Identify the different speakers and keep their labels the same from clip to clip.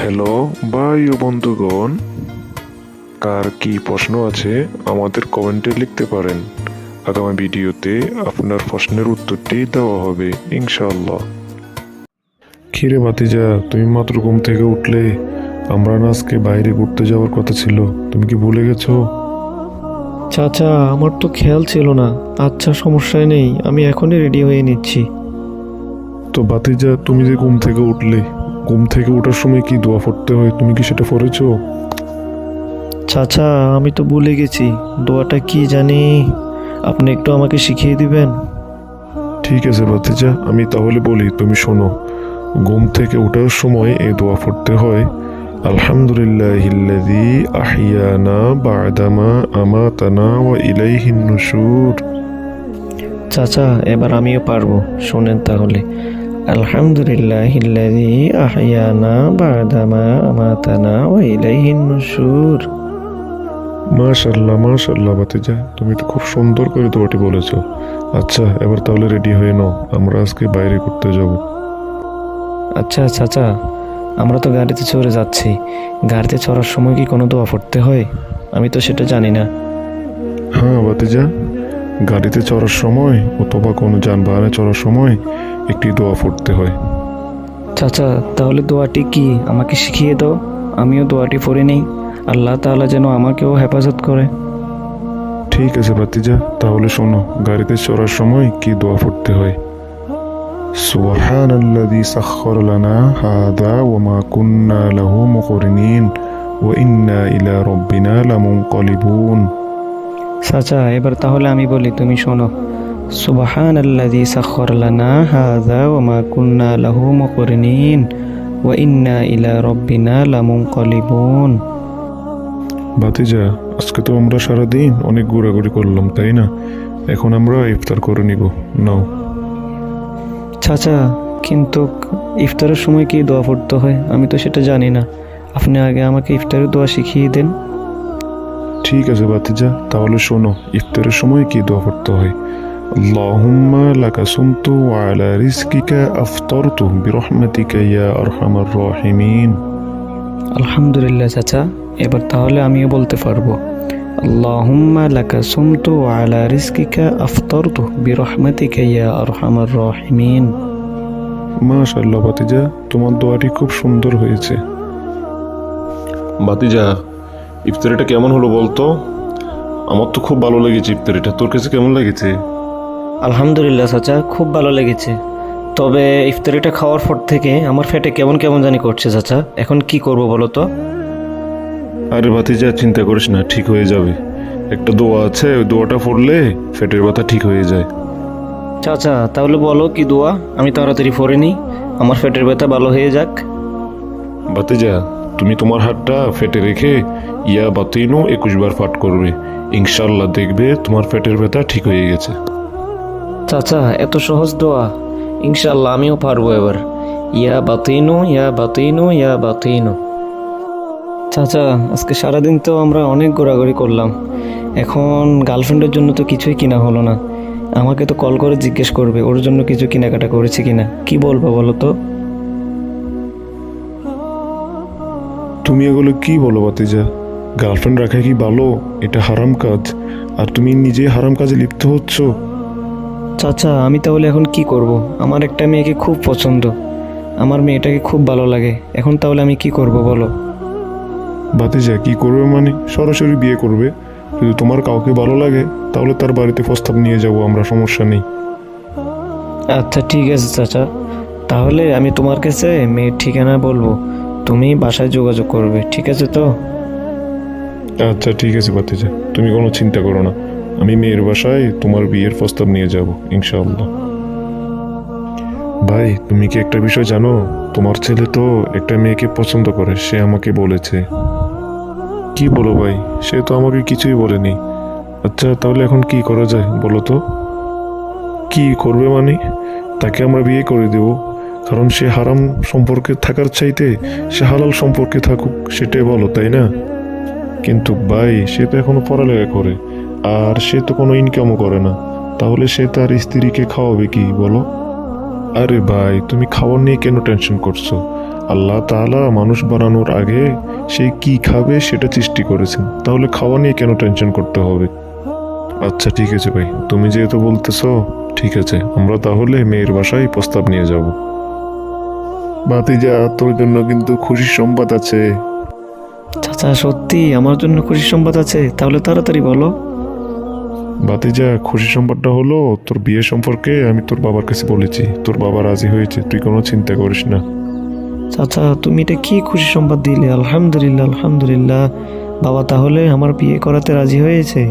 Speaker 1: Hello ভাই ও বন্ধুগণ, কার কি প্রশ্ন আছে আমাদের কমেন্টে লিখতে পারেন। আগামী ভিডিওতে আপনার প্রশ্নের উত্তরটি দেওয়া হবে ইনশাআল্লাহ। কিরে ভাতিজা, তুমি মাত্র ঘুম থেকে উঠলে? আমরা না আজকে বাইরে ঘুরতে যাওয়ার কথা ছিল, তুমি কি ভুলে গেছো?
Speaker 2: চাচা, আমার তো খেয়াল ছিল না। আচ্ছা, সমস্যায় নেই, আমি এখনই রেডি হয়ে নিচ্ছি।
Speaker 1: তো ভাতিজা, তুমি যে ঘুম থেকে উঠলে, ঘুম থেকে ওঠার সময় কি দোয়া পড়তে হয়, তুমি কি সেটা পড়েছো?
Speaker 2: চাচা, আমি তো ভুলে গেছি। দোয়াটা কি জানি, আপনি একটু আমাকে শিখিয়ে দিবেন?
Speaker 1: ঠিক আছে ভাতিজা, আমি তাহলে বলি, তুমি শোনো। ঘুম থেকে ওঠার সময় এই দোয়া পড়তে হয়, আলহামদুলিল্লাহিল্লাযী আহিয়ানা বা'দামা আমাতানা ওয়া ইলাইহিন নুশুর।
Speaker 2: চাচা, এবার আমিও পারবো, শোনেন তাহলে। আলহামদুলিল্লাহিল্লাযী আহইয়ানা বা'দামা আমাতানা ওয়া ইলাইহিন নুশুর।
Speaker 1: মাশাআল্লাহ মাশাআল্লাহ ভাতিজা, তুমি তো খুব সুন্দর করে দোয়াটি বলেছো। আচ্ছা, এবার তাহলে রেডি হয়ে নাও, আমরা আজকে বাইরে ঘুরতে যাব।
Speaker 2: আচ্ছা চাচা, আমরা তো গাড়িতে চড়ে যাচ্ছি। গাড়িতে চড়ার সময় কি কোনো দোয়া পড়তে হয়? আমি তো সেটা জানি না।
Speaker 1: হ্যাঁ ভাতিজা, গাড়িতে চড়ার সময় অথবা কোনো যানবাহনে চড়ার সময় একটি দোয়া পড়তে হয়।
Speaker 2: চাচা, তাহলে দোয়াটি কি আমাকে শিখিয়ে দাও, আমিও দোয়াটি পড়ে নেই। আল্লাহ তাআলা যেন আমাকেও হেফাজত করে।
Speaker 1: ঠিক আছে ভাতিজা, তাহলে শোনো, গাড়িতে চড়ার সময় কি দোয়া পড়তে হয়। সুবহানাল্লাযী সাখখারা লানা হাযা ওয়া মা কুন্না লাহু মুকরিনিন ওয়া ইন্না ইলা রাব্বিনা লামুনকালিবুন।
Speaker 2: চাচা, এবার তাহলে আমি বলি, তুমি শোনো। সুবহানাল্লাযী সাখখারা লানা হাযা ওয়া মা কুন্না লাহু মুকরিনিন ওয়া ইন্না ইলা রাব্বিনা লামুনকালিবুন।
Speaker 1: ভাতিজা, আজকে তো আমরা সারাদিন অনেক ঘোরাঘুরি করলাম, তাই না? এখন আমরা ইফতার করে নিব, নাও।
Speaker 2: চাচা, কিন্তু ইফতারের সময় কি দোয়া পড়তে হয়? আমি তো সেটা জানি না। আপনি আগে আমাকে ইফতারের দোয়া শিখিয়ে দেন।
Speaker 1: ঠিক আছে ভাতিজা, তাহলে শোনো, ইফতারের সময় কি দোয়া পড়তে হয়। আল্লাহুম্মা লাকা সুমতু ওয়া আলা রিজকিকা আফতারতু বিরহমাতিকা ইয়া আরহামার রাহিমিন।
Speaker 2: আলহামদুলিল্লাহ চাচা, এবার তাহলে আমিও বলতে পারবো। আল্লাহুম্মা লাকা সুমতু ওয়া আলা রিজকিকা আফতারতু বিরহমাতিকা ইয়া আরহামার রাহিমিন।
Speaker 1: মাশাআল্লাহ ভাতিজা, তোমার দোয়াটি খুব সুন্দর হয়েছে। ভাতিজা, ইফতারিটা কেমন হলো বলতো? আমার তো খুব ভালো লেগেছে ইফতারিটা, তোর কাছে কেমন লেগেছে?
Speaker 2: আলহামদুলিল্লাহ চাচা, খুব ভালো লেগেছে। তবে ইফতারিটা খাওয়ার পর থেকে আমার পেটে কেমন কেমন জানি করছে চাচা। এখন কি করব বলো তো?
Speaker 1: আরে ভাতিজা, চিন্তা করিস না, ঠিক হয়ে যাবে। একটা দোয়া আছে, ওই দোয়াটা পড়লে পেটের ব্যথা ঠিক হয়ে যায়।
Speaker 2: চাচা, তাহলে বলো কি দোয়া, আমি তাড়াতাড়ি পড়ে নিই, আমার পেটের ব্যথা ভালো হয়ে যাক।
Speaker 1: ভাতিজা, তুমি তোমার হাতটা ফেটে রেখে ইয়া বাতিনু 21 বার পাঠ করবে, ইনশাল্লাহ দেখবে তোমার পেটের ব্যথা ঠিক হয়ে গেছে।
Speaker 2: চাচা, এত সহজ দোয়া? ইনশাল্লাহ আমিও পারবো এবার। ইয়া বাতিনু ইয়া বাতিনু ইয়া বাতিনু। চাচা, আজকে সারাদিন তো আমরা অনেক ঘোরাঘুরি করলাম। এখন গার্লফ্রেন্ডের জন্য তো কিছুই কিনা হলো না। আমাকে তো কল করে জিজ্ঞেস করবে ওর জন্য কিছু কেনাকাটা করেছি কিনা। কি বলবো বলো তো?
Speaker 1: তুমি এগুলো কি বলো ভাতিজা? গার্লফ্রেন্ড রাখা কি ভালো? এটা হারাম কাজ, আর তুমি নিজে হারাম কাজে লিপ্ত হচ্ছ।
Speaker 2: চাচা, আমি তাহলে এখন কি করব? আমার একটা মেয়েকে খুব পছন্দ, আমার মেয়েটাকে খুব ভালো লাগে। এখন তাহলে আমি কি করব বলো?
Speaker 1: ভাতিজা, কি করবে মানে? সরাসরি বিয়ে করবে। যদি তোমার কাউকে ভালো লাগে তাহলে তার বাড়িতে প্রস্তাব নিয়ে যাব আমরা, সমস্যা নেই।
Speaker 2: আচ্ছা ঠিক আছে চাচা, তাহলে আমি তোমার কাছে মেয়ের ঠিকানা বলবো, তুমি বাসায় যোগাযোগ করবে, ঠিক আছে তো?
Speaker 1: আচ্ছা ঠিক আছে ভাতিজা, তুমি কোনো চিন্তা করো না, আমি মেয়ের বাসায় তোমার বিয়ের প্রস্তাব নিয়ে যাব ইনশাআল্লাহ। ভাই, তুমি কি একটা বিষয় জানো? তোমার ছেলে তো একটা মেয়েকে পছন্দ করে, সে আমাকে বলেছে। কি বলো ভাই? সে তো আমাকে কিছুই বলেনি। আচ্ছা, তাহলে এখন কি করা যায় বলো তো? কি করবে মানে? তাকে আমরা বিয়ে করে দেব, কারণ সে হারাম সম্পর্কে থাকার চাইতে সে হালাল সম্পর্কে থাকুক, সেটাই বলো, তাই না? কিন্তু ভাই, সে তো এখনো পড়ালেখা করে, আর সে তো কোনো ইনকামও করে না, তাহলে সে তার স্ত্রীকে খাওয়াবে কি বলো? আরে ভাই, তুমি খাবার নিয়ে কেন টেনশন করছো? আল্লাহ তাআলা মানুষ বানানোর আগে সে কি খাবে সেটা সৃষ্টি করেছেন, তাহলে খাওয়া নিয়ে কেন টেনশন করতে হবে? আচ্ছা ঠিক আছে ভাই, তুমি যেহেতু বলতেছো, ঠিক আছে, আমরা তাহলে মেয়ের বাসায় প্রস্তাব নিয়ে যাব। ভাতিজা, তোর জন্য কিন্তু খুশির সংবাদ আছে।
Speaker 2: চাচা সত্যি আমার জন্য খুশি সংবাদ আছে? তাহলে তাড়াতাড়ি বলো।
Speaker 1: ভাতিজা, খুশি সংবাদটা হলো তোর বিয়ে সম্পর্কে আমি তোর বাবার কাছে বলেছি, তোর বাবা রাজি হয়েছে, তুই কোনো চিন্তা করিস না।
Speaker 2: চাচা তুমি এটা কি খুশি সংবাদ দিলে! আলহামদুলিল্লাহ, আলহামদুলিল্লাহ। বাবা তাহলে আমার বিয়ে করাতে রাজি হয়েছে?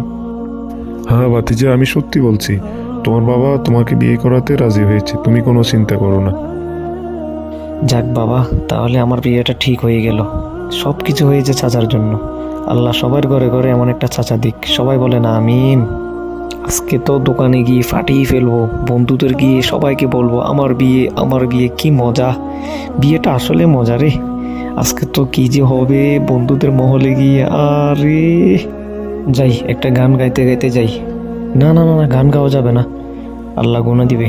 Speaker 1: হ্যাঁ ভাতিজা, আমি সত্যি বলছি, তোমার বাবা তোমাকে বিয়ে করাতে রাজি হয়েছে, তুমি কোনো চিন্তা করো না।
Speaker 2: যাক বাবা, তাহলে আমার বিয়েটা ঠিক হয়ে গেল। সব কিছু হয়েছে চাচার জন্য। আল্লাহ সবার ঘরে ঘরে এমন একটা চাচা দিক, সবাই বলে না আমিন। আজকে তো দোকানে গিয়ে ফাটিয়ে ফেলবো, বন্ধুদের গিয়ে সবাইকে বলবো আমার বিয়ে, আমার বিয়ে। কি মজা! বিয়েটা আসলে মজা রে। আজকে তো কি যে হবে বন্ধুদের মহলে গিয়ে, আরে যাই একটা গান গাইতে গাইতে যাই। না না না না, গান গাওয়া যাবে না, আল্লাহ গুনাহ দিবে।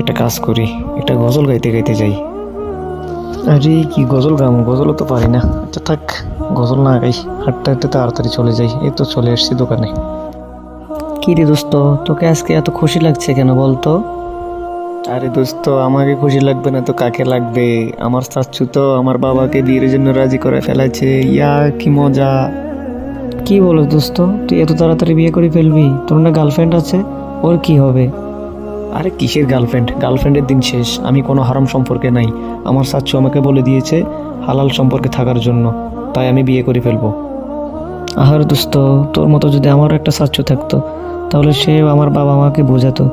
Speaker 2: একটা কাজ করি, একটা গজল গাইতে গাইতে যাই। আরে কি গজল গাম, গজলও তো পারি না। আচ্ছা থাক, গজল না গাই, হাঁটতে হাঁটতে তাড়াতাড়ি চলে যাই। এই তো চলে এসেছি দোকানে। কি রে দোস্ত, তোকে আজকে এত খুশি লাগছে কেন বলতো? আরে দোস্ত, আমাকে খুশি লাগবে না তো কাকে লাগবে? আমার চাচ্ছু তো আমার বাবাকে বিয়ের জন্য রাজি করে ফেলেছে। ইয়া কি মজা! কি বলো দোস্ত, তুই এত তাড়াতাড়ি বিয়ে করে ফেলবি? তোর না গার্লফ্রেন্ড আছে, ওর কি হবে? আরে কিসের গার্লফ্রেন্ড? গার্লফ্রেন্ডের দিন শেষ। আমি কোনো হারাম সম্পর্কে নাই। আমার চাচ্ছু আমাকে বলে দিয়েছে হালাল সম্পর্কে থাকার জন্য, তাই আমি বিয়ে করে ফেলবো। আহার দোস্ত, তোর মতো যদি আমারও একটা চাচ্ছু থাকতো, তাহলে সে আমার বাবা মাকে বোঝাতো।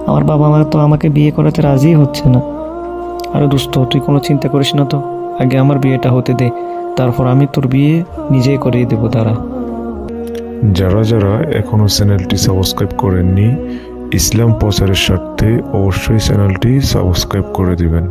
Speaker 2: আমার বাবা মা তো আমাকে বিয়ে করাতে রাজি হচ্ছে না। আরে দোস্ত, তুই কোনো চিন্তা করিস না তো, আগে আমার বিয়েটা হতে দে, তারপর আমি তোর বিয়ে নিজেই করিয়ে দেবো। দাঁড়া।
Speaker 1: যারা যারা এখনো চ্যানেলটি সাবস্ক্রাইব করেননি, ইসলাম প্রচারের স্বার্থে অবশ্যই চ্যানেলটি সাবস্ক্রাইব করে দিবেন।